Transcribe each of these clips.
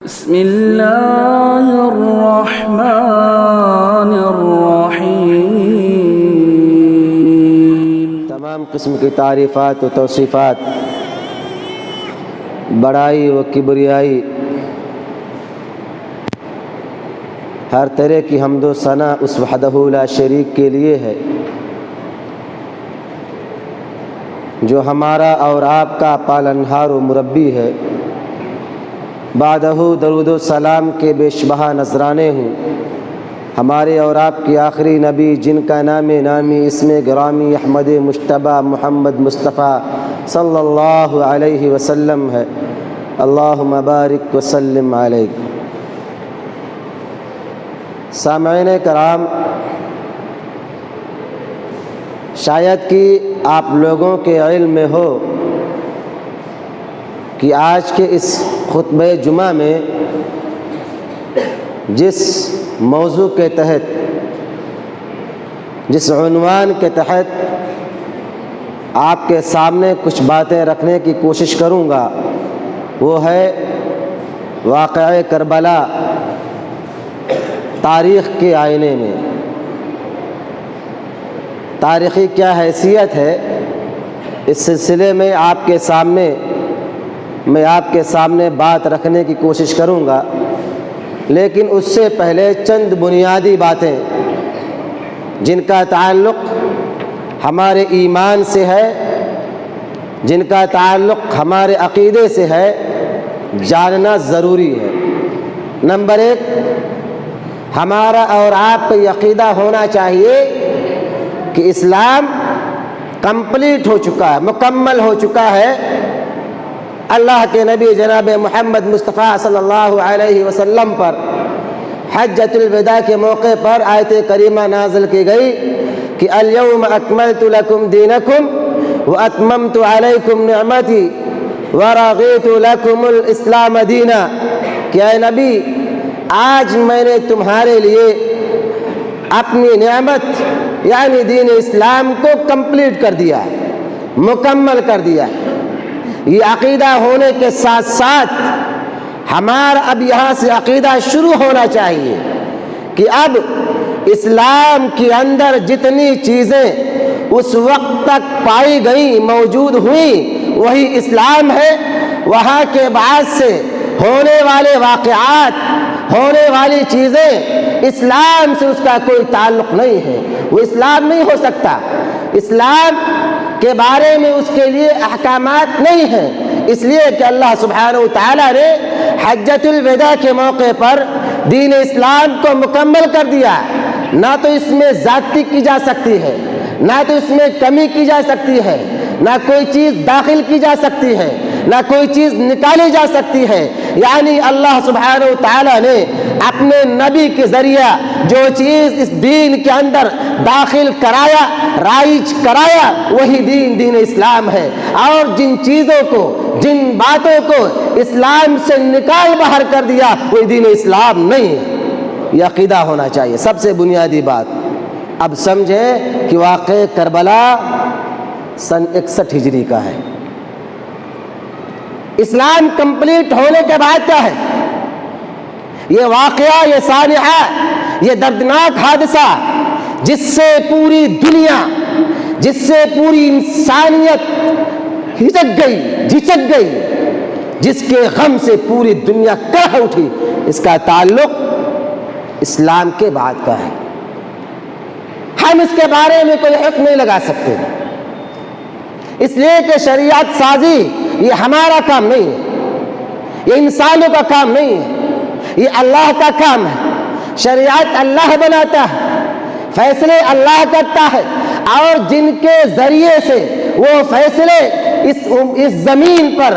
بسم اللہ الرحمن الرحیم۔ تمام قسم کی تعریفات و توصیفات، بڑائی و کبریائی، ہر طرح کی حمد و ثنا اس وحدہ لا شریک کے لیے ہے جو ہمارا اور آپ کا پالنہار و مربی ہے۔ بعدہ درود و سلام کے بے شبہ نذرانے ہوں ہمارے اور آپ کے آخری نبی، جن کا نام نامی اسم گرامی احمد مجتبی محمد مصطفیٰ صلی اللہ علیہ وسلم ہے۔ اللہم بارک وسلم علیہ۔ سامعین کرام، شاید کہ آپ لوگوں کے علم میں ہو کہ آج کے اس خطبہ جمعہ میں جس موضوع کے تحت، جس عنوان کے تحت آپ کے سامنے کچھ باتیں رکھنے کی کوشش کروں گا، وہ ہے واقعہ کربلا تاریخ کے آئینے میں۔ تاریخی کیا حیثیت ہے، اس سلسلے میں میں آپ کے سامنے بات رکھنے کی کوشش کروں گا، لیکن اس سے پہلے چند بنیادی باتیں جن کا تعلق ہمارے ایمان سے ہے، جن کا تعلق ہمارے عقیدے سے ہے، جاننا ضروری ہے۔ نمبر ایک، ہمارا اور آپ کا یہ عقیدہ ہونا چاہیے کہ اسلام کمپلیٹ ہو چکا ہے، مکمل ہو چکا ہے۔ اللہ کے نبی جناب محمد مصطفیٰ صلی اللہ علیہ وسلم پر حجۃ الوداع کے موقع پر آیت کریمہ نازل کی گئی کہ الیوم اکملت لکم دینکم واتممت علیکم نعمتی ورضیت لکم الاسلام دینا، کہ اے نبی، آج میں نے تمہارے لیے اپنی نعمت یعنی دین اسلام کو کمپلیٹ کر دیا، مکمل کر دیا۔ یہ عقیدہ ہونے کے ساتھ ساتھ ہمارا اب یہاں سے عقیدہ شروع ہونا چاہیے کہ اب اسلام کے اندر جتنی چیزیں اس وقت تک پائی گئیں، موجود ہوئیں، وہی اسلام ہے۔ وہاں کے بعد سے ہونے والے واقعات، ہونے والی چیزیں، اسلام سے اس کا کوئی تعلق نہیں ہے، وہ اسلام نہیں ہو سکتا۔ اسلام کے بارے میں اس کے لیے احکامات نہیں ہیں، اس لیے کہ اللہ سبحانہ وتعالیٰ نے حجۃ الوداع کے موقع پر دین اسلام کو مکمل کر دیا۔ نہ تو اس میں زیادتی کی جا سکتی ہے، نہ تو اس میں کمی کی جا سکتی ہے، نہ کوئی چیز داخل کی جا سکتی ہے، نہ کوئی چیز نکالی جا سکتی ہے۔ یعنی اللہ سبحانہ وتعالیٰ نے اپنے نبی کے ذریعہ جو چیز اس دین کے اندر داخل کرایا، رائج کرایا، وہی دین اسلام ہے۔ اور جن چیزوں کو، جن باتوں کو اسلام سے نکال باہر کر دیا، وہ دین اسلام نہیں ہے۔ یہ عقیدہ ہونا چاہیے، سب سے بنیادی بات۔ اب سمجھیں کہ واقعہ کربلا سن 61 ہجری کا ہے۔ اسلام کمپلیٹ ہونے کے بعد کیا ہے؟ یہ واقعہ، یہ سانحہ، یہ دردناک حادثہ جس سے پوری دنیا، جس سے پوری انسانیت ہچک گئی، جھچک گئی، جس کے غم سے پوری دنیا کہہ اٹھی، اس کا تعلق اسلام کے بعد کا ہے۔ ہم اس کے بارے میں کوئی حکم نہیں لگا سکتے، اس لیے کہ شریعت سازی یہ ہمارا کام نہیں ہے، یہ انسانوں کا کام نہیں ہے، یہ اللہ کا کام ہے۔ شریعت اللہ بناتا ہے، فیصلے اللہ کرتا ہے، اور جن کے ذریعے سے وہ فیصلے اس زمین پر،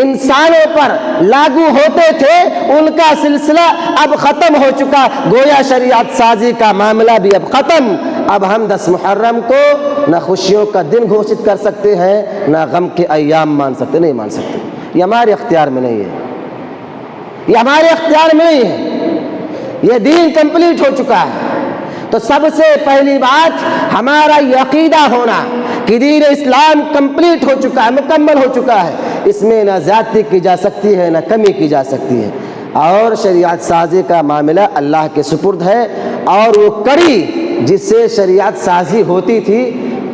انسانوں پر لاگو ہوتے تھے، ان کا سلسلہ اب ختم ہو چکا۔ گویا شریعت سازی کا معاملہ بھی اب ختم۔ اب ہم 10 محرم کو نہ خوشیوں کا دن گھوشت کر سکتے ہیں، نہ غم کے ایام مان سکتے، نہیں مان سکتے۔ یہ ہمارے اختیار میں نہیں ہے، یہ ہمارے اختیار میں نہیں ہے۔ یہ دین کمپلیٹ ہو چکا ہے۔ تو سب سے پہلی بات ہمارا یہ عقیدہ ہونا کہ دین اسلام کمپلیٹ ہو چکا ہے، مکمل ہو چکا ہے، اس میں نہ زیادتی کی جا سکتی ہے، نہ کمی کی جا سکتی ہے۔ اور شریعت سازی کا معاملہ اللہ کے سپرد ہے، اور وہ کڑی جس سے شریعت سازی ہوتی تھی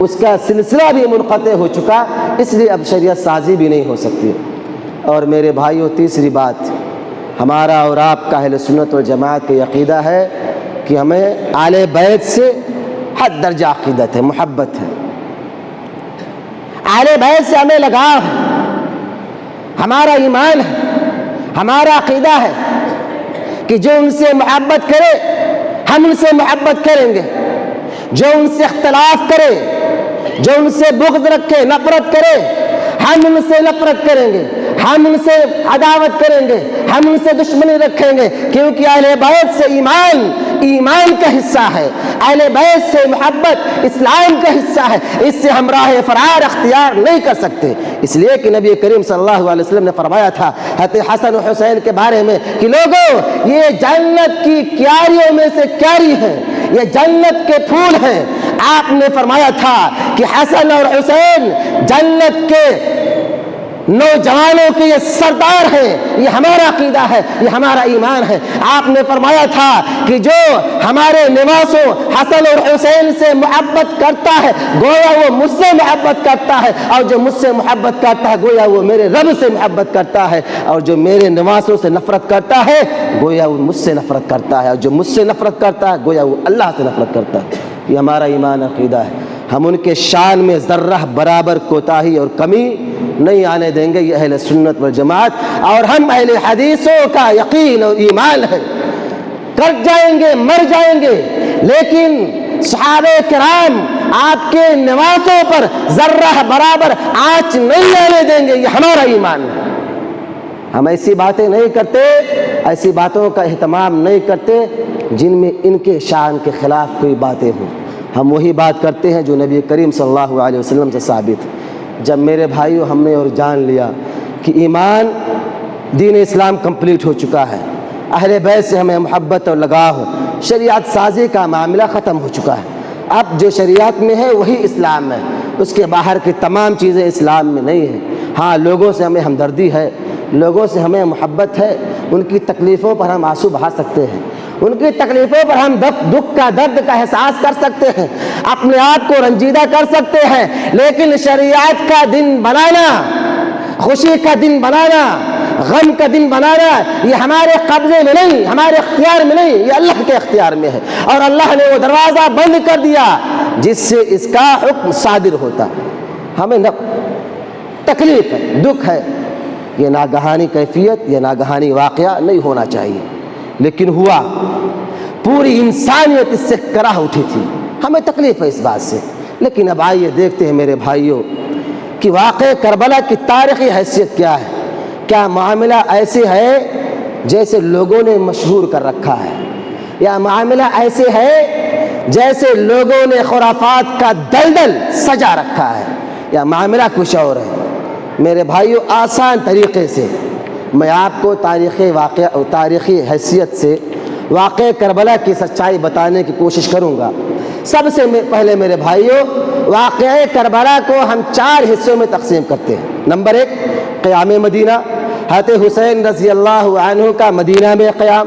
اس کا سلسلہ بھی منقطع ہو چکا، اس لیے اب شریعت سازی بھی نہیں ہو سکتی۔ اور میرے بھائیوں، تیسری بات، ہمارا اور آپ کا اہل سنت والجماعت کا عقیدہ ہے کہ ہمیں آل بیت سے حد درجہ عقیدت ہے، محبت ہے، آل بیت سے ہمیں لگاؤ ہے، ہمارا ایمان ہے، ہمارا عقیدہ ہے کہ جو ان سے محبت کرے ہم ان سے محبت کریں گے، جو ان سے اختلاف کرے، جو ان سے بغض رکھے، نفرت کرے، ہم ان سے نفرت کریں گے، ہم ان سے عداوت کریں گے، ہم ان سے دشمنی رکھیں گے، کیونکہ اہل بیت سے ایمان کا حصہ ہے، اہل بیت سے محبت اسلام کا حصہ ہے، اس سے ہم راہ فرار اختیار نہیں کر سکتے۔ اس لیے کہ نبی کریم صلی اللہ علیہ وسلم نے فرمایا تھا حضرت حسن و حسین کے بارے میں کہ لوگوں، یہ جنت کی کیاریوں میں سے کیاری ہیں، یہ جنت کے پھول ہیں۔ آپ نے فرمایا تھا کہ حسن اور حسین جنت کے نوجوانوں کے یہ سردار ہیں، یہ ہمارا عقیدہ ہے، یہ ہمارا ایمان ہے۔ آپ نے فرمایا تھا کہ جو ہمارے نواسوں حسن اور حسین سے محبت کرتا ہے گویا وہ مجھ سے محبت کرتا ہے، اور جو مجھ سے محبت کرتا ہے گویا وہ میرے رب سے محبت کرتا ہے، اور جو میرے نواسوں سے نفرت کرتا ہے گویا وہ مجھ سے نفرت کرتا ہے، اور جو مجھ سے نفرت کرتا ہے گویا وہ اللہ سے نفرت کرتا ہے۔ یہ ہمارا ایمان عقیدہ ہے۔ ہم ان کے شان میں ذرہ برابر کوتاہی اور کمی نہیں آنے دیں گے، یہ اہل سنت والجماعت اور ہم اہل حدیثوں کا یقین اور ایمان ہے۔ کٹ جائیں گے، مر جائیں گے، لیکن صحابہ کرام آپ کے نواسوں پر ذرہ برابر آنچ نہیں آنے دیں گے، یہ ہمارا ایمان ہے۔ ہم ایسی باتیں نہیں کرتے، ایسی باتوں کا اہتمام نہیں کرتے جن میں ان کے شان کے خلاف کوئی باتیں ہوں۔ ہم وہی بات کرتے ہیں جو نبی کریم صلی اللہ علیہ وسلم سے ثابت ہے۔ جب میرے بھائیوں ہم نے اور جان لیا کہ ایمان دین اسلام کمپلیٹ ہو چکا ہے، اہل بیت سے ہمیں محبت اور لگاؤ، شریعت سازی کا معاملہ ختم ہو چکا ہے، اب جو شریعت میں ہے وہی اسلام ہے، اس کے باہر کی تمام چیزیں اسلام میں نہیں ہیں۔ ہاں، لوگوں سے ہمیں ہمدردی ہے، لوگوں سے ہمیں محبت ہے، ان کی تکلیفوں پر ہم آنسو بہا سکتے ہیں، ان کی تکلیفوں پر ہم دکھ کا درد کا احساس کر سکتے ہیں، اپنے آپ کو رنجیدہ کر سکتے ہیں، لیکن شریعت کا دن بنانا، خوشی کا دن بنانا، غم کا دن بنانا، یہ ہمارے قبضے میں نہیں، ہمارے اختیار میں نہیں، یہ اللہ کے اختیار میں ہے، اور اللہ نے وہ دروازہ بند کر دیا جس سے اس کا حکم صادر ہوتا۔ ہمیں تکلیف ہے، دکھ ہے، یہ ناگہانی کیفیت، یہ ناگہانی واقعہ نہیں ہونا چاہیے، لیکن ہوا، پوری انسانیت اس سے کراہ اٹھی تھی، ہمیں تکلیف ہے اس بات سے۔ لیکن اب آئیے دیکھتے ہیں میرے بھائیوں کہ واقعہ کربلا کی تاریخی حیثیت کیا ہے۔ کیا معاملہ ایسے ہے جیسے لوگوں نے مشہور کر رکھا ہے، یا معاملہ ایسے ہے جیسے لوگوں نے خرافات کا دلدل سجا رکھا ہے، یا معاملہ کچھ اور ہے؟ میرے بھائیوں، آسان طریقے سے میں آپ کو تاریخی حیثیت سے واقعہ کربلا کی سچائی بتانے کی کوشش کروں گا۔ سب سے پہلے میرے بھائیوں، واقعہ کربلا کو ہم 4 حصوں میں تقسیم کرتے ہیں۔ نمبر 1، قیام مدینہ، حضرت حسین رضی اللہ عنہ کا مدینہ میں قیام،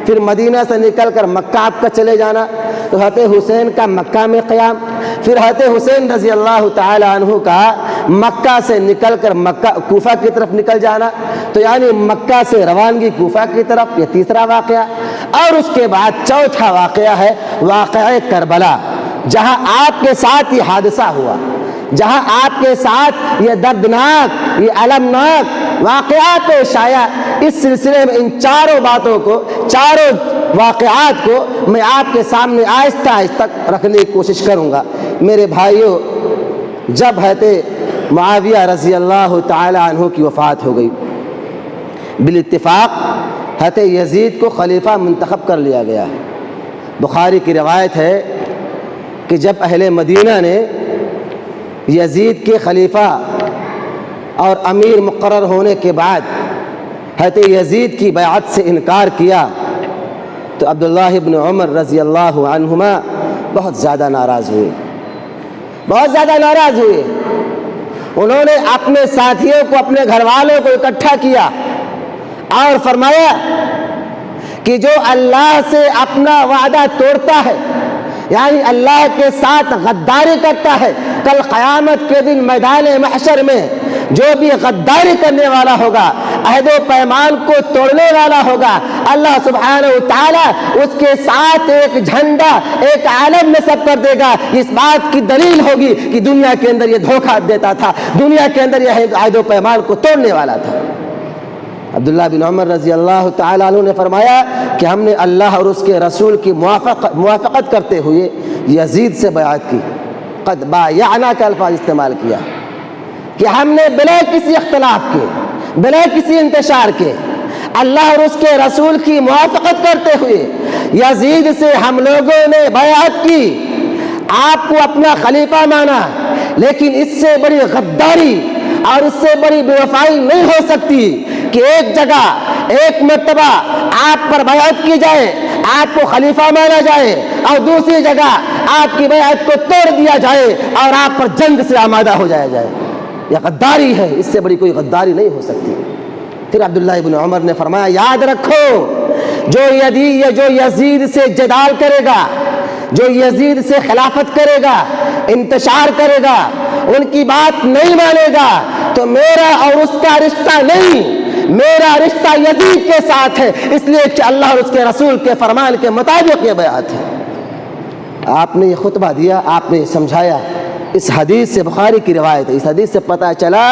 پھر مدینہ سے نکل کر مکہ آپ کا چلے جانا تو حضرت حسین کا مکہ میں قیام، پھر حضرت حسین رضی اللہ تعالی عنہ کا مکہ سے نکل کر کوفہ کی طرف نکل جانا، تو یعنی مکہ سے روانگی کوفہ کی طرف، یہ تیسرا واقعہ۔ اور اس کے بعد چوتھا واقعہ ہے واقعہ کربلا، جہاں آپ کے ساتھ یہ حادثہ ہوا، جہاں آپ کے ساتھ یہ دردناک، یہ المناک واقعات پیش آیا۔ اس سلسلے میں ان 4 باتوں کو، 4 واقعات کو میں آپ کے سامنے آہستہ آہستہ رکھنے کی کوشش کروں گا۔ میرے بھائیوں، جب حضرت معاویہ رضی اللہ تعالی عنہ کی وفات ہو گئی، بالاتفاق حضرت یزید کو خلیفہ منتخب کر لیا گیا۔ بخاری کی روایت ہے کہ جب اہل مدینہ نے یزید کے خلیفہ اور امیر مقرر ہونے کے بعد حضرت یزید کی بیعت سے انکار کیا تو عبداللہ ابن عمر رضی اللہ عنہما بہت زیادہ ناراض ہوئے، بہت زیادہ ناراض ہوئے۔ انہوں نے اپنے ساتھیوں کو، اپنے گھر والوں کو اکٹھا کیا اور فرمایا کہ جو اللہ سے اپنا وعدہ توڑتا ہے، یعنی اللہ کے ساتھ غداری کرتا ہے، کل قیامت کے دن میدان محشر میں جو بھی غداری کرنے والا ہوگا، عہد و پیمان کو توڑنے والا ہوگا، اللہ سبحانہ و تعالیٰ اس کے ساتھ ایک جھنڈا، ایک علم نصب کر دے گا۔ اس بات کی دلیل ہوگی کہ دنیا کے اندر یہ دھوکہ دیتا تھا، دنیا کے اندر یہ عہد و پیمان کو توڑنے والا تھا۔ عبداللہ بن عمر رضی اللہ تعالیٰ عنہ نے فرمایا کہ ہم نے اللہ اور اس کے رسول کی موافقت کرتے ہوئے یزید سے بیعت کی، قد بایعنا کا الفاظ استعمال کیا کہ ہم نے بلا کسی اختلاف کے، بلا کسی انتشار کے، اللہ اور اس کے رسول کی موافقت کرتے ہوئے یزید سے ہم لوگوں نے بیعت کی، آپ کو اپنا خلیفہ مانا، لیکن اس سے بڑی غداری اور اس سے بڑی بے وفائی نہیں ہو سکتی کہ ایک جگہ ایک مرتبہ آپ پر بیعت کی جائے، آپ کو خلیفہ مانا جائے، اور دوسری جگہ آپ کی بیعت کو توڑ دیا جائے اور آپ پر جنگ سے آمادہ ہو جایا جائے۔ یہ غداری ہے، اس سے بڑی کوئی غداری نہیں ہو سکتی۔ پھر عبداللہ ابن عمر نے فرمایا یاد رکھو، جو یزید سے جدال کرے گا، جو یزید سے خلافت کرے گا، انتشار کرے گا، ان کی بات نہیں مانے گا، تو میرا اور اس کا رشتہ نہیں، میرا رشتہ یزید کے ساتھ ہے، اس لیے کہ اللہ اور اس کے رسول کے فرمان کے مطابق یہ بیعت ہے۔ آپ نے یہ خطبہ دیا، آپ نے یہ سمجھایا۔ اس حدیث سے، بخاری کی روایت ہے، اس حدیث سے پتہ چلا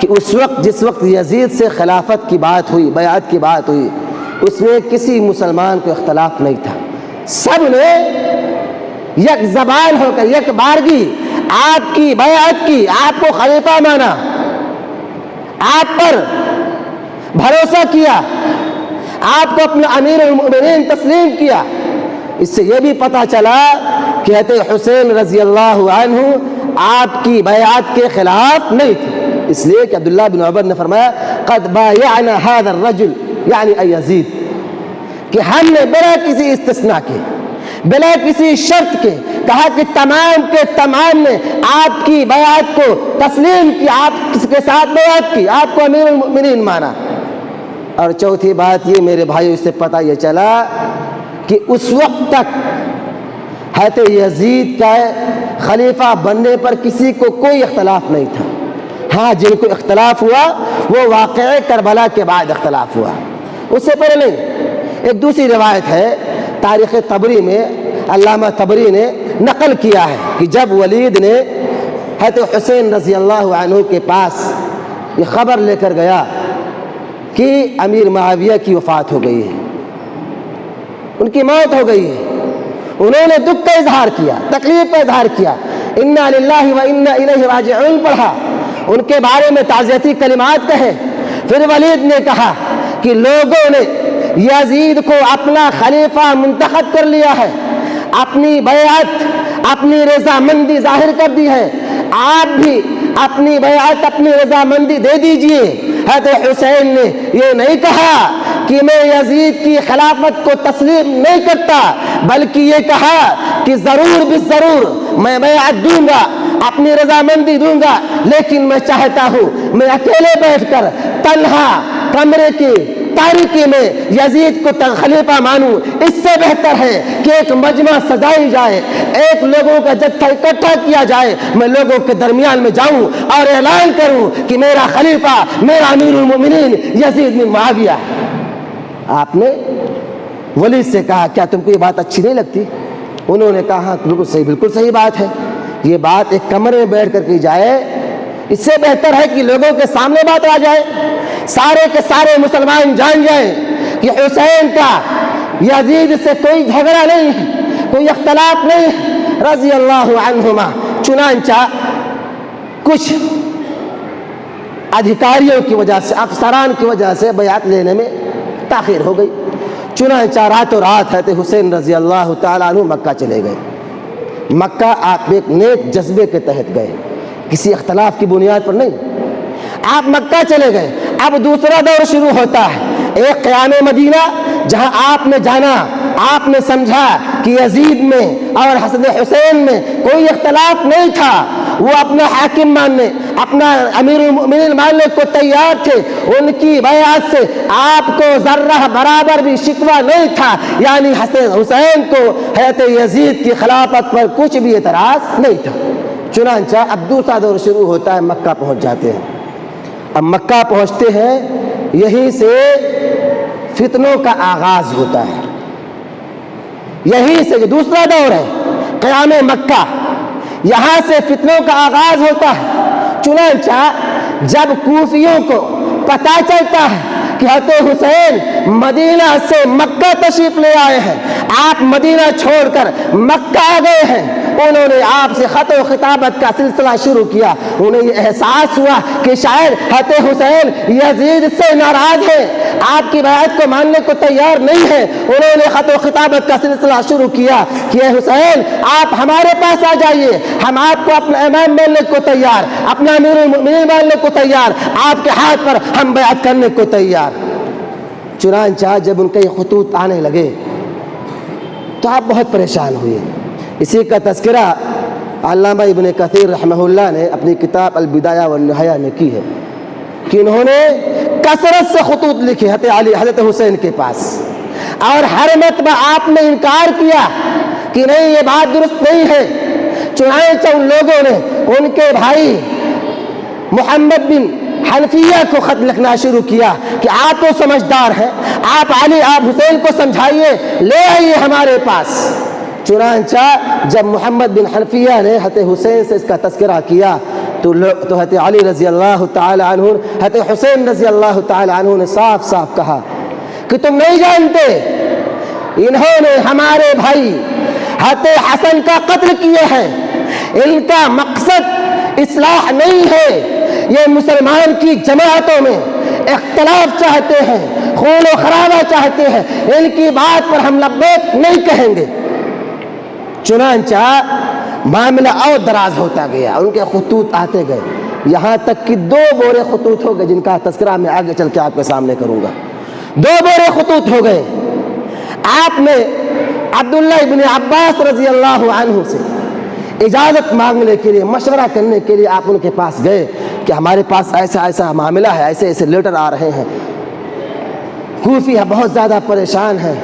کہ اس وقت جس وقت یزید سے خلافت کی بات ہوئی، بیعت کی بات ہوئی، اس میں کسی مسلمان کو اختلاف نہیں تھا، سب نے یک زبان ہو کر، یک بارگی آپ کی بیعت کی، آپ کو خلیفہ مانا، آپ پر بھروسہ کیا، آپ کو اپنا امیر المؤمنین تسلیم کیا۔ اس سے یہ بھی پتہ چلا کہ حضرت حسین رضی اللہ عنہ آپ کی بیعت کے خلاف نہیں تھے، اس لیے کہ عبداللہ بن عمر نے فرمایا قد بایعنا هذا الرجل یعنی یزید، کہ ہم نے بلا کسی استثناء کے، بلا کسی شرط کے کہا کہ تمام کے تمام نے آپ کی بیعت کو تسلیم کیا، آپ کس کے ساتھ بیعت کی، آپ کو امیر المؤمنین مانا۔ اور چوتھی بات یہ میرے بھائیو، اس سے پتہ یہ چلا کہ اس وقت تک حضرت یزید کا خلیفہ بننے پر کسی کو کوئی اختلاف نہیں تھا۔ ہاں جن کو اختلاف ہوا وہ واقعہ کربلا کے بعد اختلاف ہوا، اس سے پہلے نہیں۔ ایک دوسری روایت ہے تاریخ طبری میں، علامہ طبری نے نقل کیا ہے کہ جب ولید نے حضرت حسین رضی اللہ عنہ کے پاس یہ خبر لے کر گیا کہ امیر معاویہ کی وفات ہو گئی ہے، ان کی موت ہو گئی ہے، انہوں نے دکھ کا اظہار کیا، تکلیف کا اظہار کیا، انا للہ و انا الیہ راجعون پڑھا، ان کے بارے میں تعزیتی کلمات کہے۔ پھر ولید نے کہا کہ لوگوں نے یزید کو اپنا خلیفہ منتخب کر لیا ہے، اپنی بیعت، اپنی رضامندی ظاہر کر دی ہے، آپ بھی اپنی بیعت، اپنی رضامندی دے دیجئے۔ حضرت حسین نے یہ نہیں کہا کہ میں یزید کی خلافت کو تسلیم نہیں کرتا، بلکہ یہ کہا کہ ضرور بالضرور میں بیعت دوں گا، اپنی رضامندی دوں گا، لیکن میں چاہتا ہوں میں اکیلے بیٹھ کر تنہا کمرے کی تاریکی میں یزید کو خلیفہ مانوں۔ اس سے بہتر ہے کہ ایک مجمع سجائی جائے، ایک لوگوں کا جتھا اکٹھا کیا جائے، میں لوگوں کے درمیان میں جاؤں اور اعلان کروں کہ میرا خلیفہ، میرا امیر المؤمنین یزید بن معاویہ ہے۔ آپ نے ولید سے کہا کیا تم کو یہ بات اچھی نہیں لگتی؟ انہوں نے کہا بالکل صحیح، بالکل صحیح بات ہے، یہ بات ایک کمرے میں بیٹھ کر کی جائے، اس سے بہتر ہے کہ لوگوں کے سامنے بات آ جائے، سارے کے سارے مسلمان جان جائیں کہ حسین کا یزید سے کوئی جھگڑا نہیں ہے، کوئی اختلاف نہیں ہے رضی اللہ عنہما۔ چنانچہ کچھ ادھیکاریوں کی وجہ سے، افسران کی وجہ سے بیعت لینے میں تاخیر ہو گئی، چنانچہ راتوں رات حضرت حسین رضی اللہ تعالیٰ عنہ مکہ چلے گئے۔ مکہ آپ ایک نیک جذبے کے تحت گئے، کسی اختلاف کی بنیاد پر نہیں، آپ مکہ چلے گئے۔ اب دوسرا دور شروع ہوتا ہے، ایک قیام مدینہ، جہاں آپ نے جانا، آپ نے سمجھا کہ یزید میں اور حسن حسین میں کوئی اختلاف نہیں تھا، وہ اپنا حاکم ماننے، اپنا امیر المؤمنین ماننے کو تیار تھے، ان کی بیعت سے آپ کو ذرہ برابر بھی شکوہ نہیں تھا، یعنی حسین کو حضرت یزید کی خلافت پر کچھ بھی اعتراض نہیں تھا۔ چنانچہ اب دوسرا دور شروع ہوتا ہے، مکہ پہنچ جاتے ہیں۔ اب مکہ پہنچتے ہیں، یہیں سے فتنوں کا آغاز ہوتا ہے، یہیں سے جو دوسرا دور ہے قیام مکہ، یہاں سے فتنوں کا آغاز ہوتا ہے۔ چنانچہ جب کوفیوں کو پتہ چلتا ہے کہ حضرت حسین مدینہ سے مکہ تشریف لے آئے ہیں، آپ مدینہ چھوڑ کر مکہ آ گئے ہیں، انہوں نے آپ سے خط و خطابت کا سلسلہ شروع کیا۔ انہیں یہ احساس ہوا کہ شاید حضرت حسین یزید سے ناراض ہیں، آپ کی بیعت کو ماننے کو تیار نہیں ہیں۔ انہوں نے خط و خطابت کا سلسلہ شروع کیا کہ اے حسین، آپ ہمارے پاس آ جائیے، ہم آپ کو اپنا امام ماننے کو تیار، اپنا امیر المؤمنین ماننے کو تیار، آپ کے ہاتھ پر ہم بیعت کرنے کو تیار۔ چنانچہ جب ان کے یہ خطوط آنے لگے تو آپ بہت پریشان ہوئے۔ اسی کا تذکرہ علامہ ابن کثیر رحمہ اللہ نے اپنی کتاب البدایہ والنہایہ میں کی ہے کہ انہوں نے کثرت سے خطوط لکھے حضرت حسین کے پاس، اور ہر مرتبہ آپ نے انکار کیا کہ نہیں، یہ بات درست نہیں ہے۔ چنانچہ ان لوگوں نے ان کے بھائی محمد بن حنفیہ کو خط لکھنا شروع کیا کہ آپ تو سمجھدار ہیں، آپ حسین کو سمجھائیے، لے آئیے ہمارے پاس۔ چنانچہ جب محمد بن حنفیہ نے حضرت حسین سے اس کا تذکرہ کیا تو حضرت علی رضی اللہ تعالی عنہ، حضرت حسین رضی اللہ تعالی عنہ نے صاف صاف کہا کہ تم نہیں جانتے، انہوں نے ہمارے بھائی حضرت حسن کا قتل کیے ہیں، ان کا مقصد اصلاح نہیں ہے، یہ مسلمان کی جماعتوں میں اختلاف چاہتے ہیں، خون و خرابہ چاہتے ہیں، ان کی بات پر ہم لبیک نہیں کہیں گے۔ چنانچہ معاملہ اور دراز ہوتا گیا، ان کے خطوط آتے گئے، یہاں تک کہ 2 بورے خطوط ہو گئے جن کا تذکرہ میں آگے چل کے آپ کے سامنے کروں گا۔ 2 بورے خطوط ہو گئے۔ آپ نے عبداللہ ابن عباس رضی اللہ عنہ سے اجازت مانگنے کے لیے، مشورہ کرنے کے لیے آپ ان کے پاس گئے کہ ہمارے پاس ایسا ایسا معاملہ ہے، ایسے ایسے لیٹر آ رہے ہیں، کوفی بہت زیادہ پریشان ہیں۔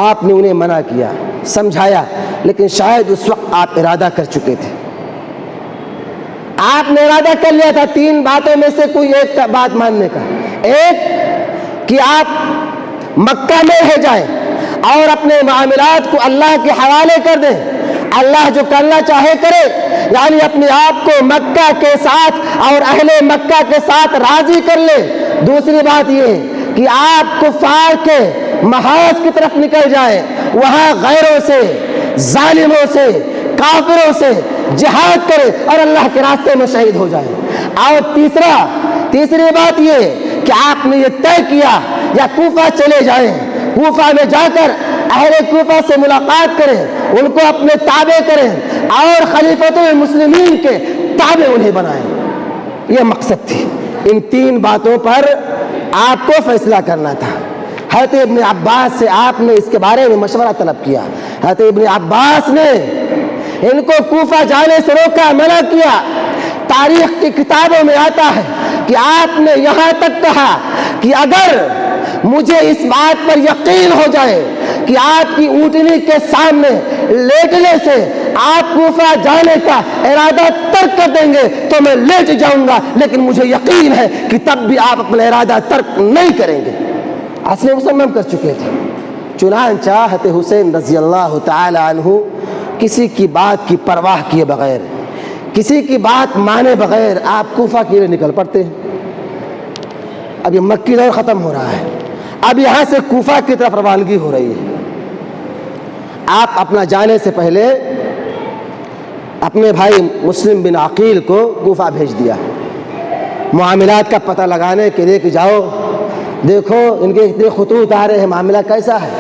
آپ نے انہیں منع کیا، سمجھایا، لیکن شاید اس وقت آپ ارادہ کر چکے تھے۔ آپ نے ارادہ کر لیا تھا 3 باتوں میں سے کوئی ایک بات ماننے کا۔ ایک کہ آپ مکہ میں رہ جائیں اور اپنے معاملات کو اللہ کے حوالے کر دیں، اللہ جو کرنا چاہے کرے، یعنی اپنے آپ کو مکہ کے ساتھ اور اہل مکہ کے ساتھ راضی کر لے۔ دوسری بات یہ کہ آپ کفار کے محاذ کی طرف نکل جائیں، وہاں غیروں سے، ظالموں سے، کافروں سے جہاد کرے اور اللہ کے راستے میں شہید ہو جائے۔ اور تیسری بات یہ کہ آپ نے یہ طے کیا یا کوفہ چلے جائیں، کوفہ میں جا کر اہل کوفہ سے ملاقات کریں، ان کو اپنے تابع کریں اور خلیفۃ المسلمین کے تابع انہیں بنائیں۔ یہ مقصد تھی۔ ان 3 باتوں پر آپ کو فیصلہ کرنا تھا۔ حضرت ابن عباس سے آپ نے اس کے بارے میں مشورہ طلب کیا۔ حضرت ابن عباس نے ان کو کوفہ جانے سے روکا، منع کیا۔ تاریخ کی کتابوں میں آتا ہے کہ آپ نے یہاں تک کہا کہ اگر مجھے اس بات پر یقین ہو جائے کہ آپ کی اونٹنی کے سامنے لیٹنے سے آپ کوفہ جانے کا ارادہ ترک کر دیں گے تو میں لیٹ جاؤں گا، لیکن مجھے یقین ہے کہ تب بھی آپ اپنا ارادہ ترک نہیں کریں گے۔ اصل مسلم کر چکے تھے۔ چنانچہ حضرت حسین رضی اللہ تعالی عنہ کسی کی بات کی پرواہ کیے بغیر، کسی کی بات مانے بغیر آپ کوفہ کے لیے نکل پڑتے ہیں۔ اب یہ مکی دور ختم ہو رہا ہے، اب یہاں سے کوفہ کی طرف روانگی ہو رہی ہے۔ آپ اپنا جانے سے پہلے اپنے بھائی مسلم بن عقیل کو کوفہ بھیج دیا معاملات کا پتہ لگانے کے لیے کہ جاؤ دیکھو ان کے اتنے خطوط آ رہے ہیں، معاملہ کیسا ہے،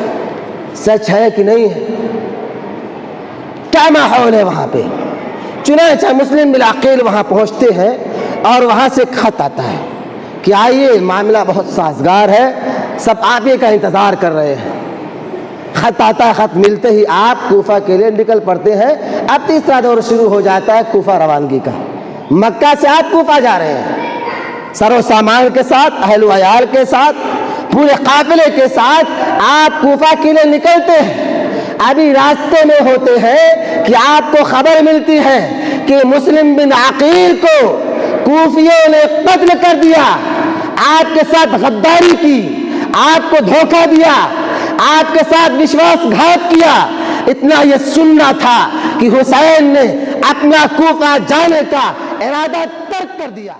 سچ ہے کہ نہیں ہے، کیا ماحول ہے وہاں پہ۔ چنانچہ مسلم بن عقیل وہاں پہنچتے ہیں اور وہاں سے خط آتا ہے کہ آئیے معاملہ بہت سازگار ہے، سب آپ ہی کا انتظار کر رہے ہیں۔ خط آتا ہے، خط ملتے ہی آپ کوفہ کے لیے نکل پڑتے ہیں۔ اب تیسرا دور شروع ہو جاتا ہے کوفہ روانگی کا۔ مکہ سے آپ کوفہ جا رہے ہیں، سر و سامان کے ساتھ، اہل و عیال کے ساتھ، پورے قافلے کے ساتھ آپ کوفہ کے لیے نکلتے ہیں۔ ابھی راستے میں ہوتے ہیں کہ آپ کو خبر ملتی ہے کہ مسلم بن عقیل کو کوفیوں نے قتل کر دیا، آپ کے ساتھ غداری کی، آپ کو دھوکہ دیا، آپ کے ساتھ وشواس گھات کیا۔ اتنا یہ سننا تھا کہ حسین نے اپنا کوفہ جانے کا ارادہ ترک کر دیا۔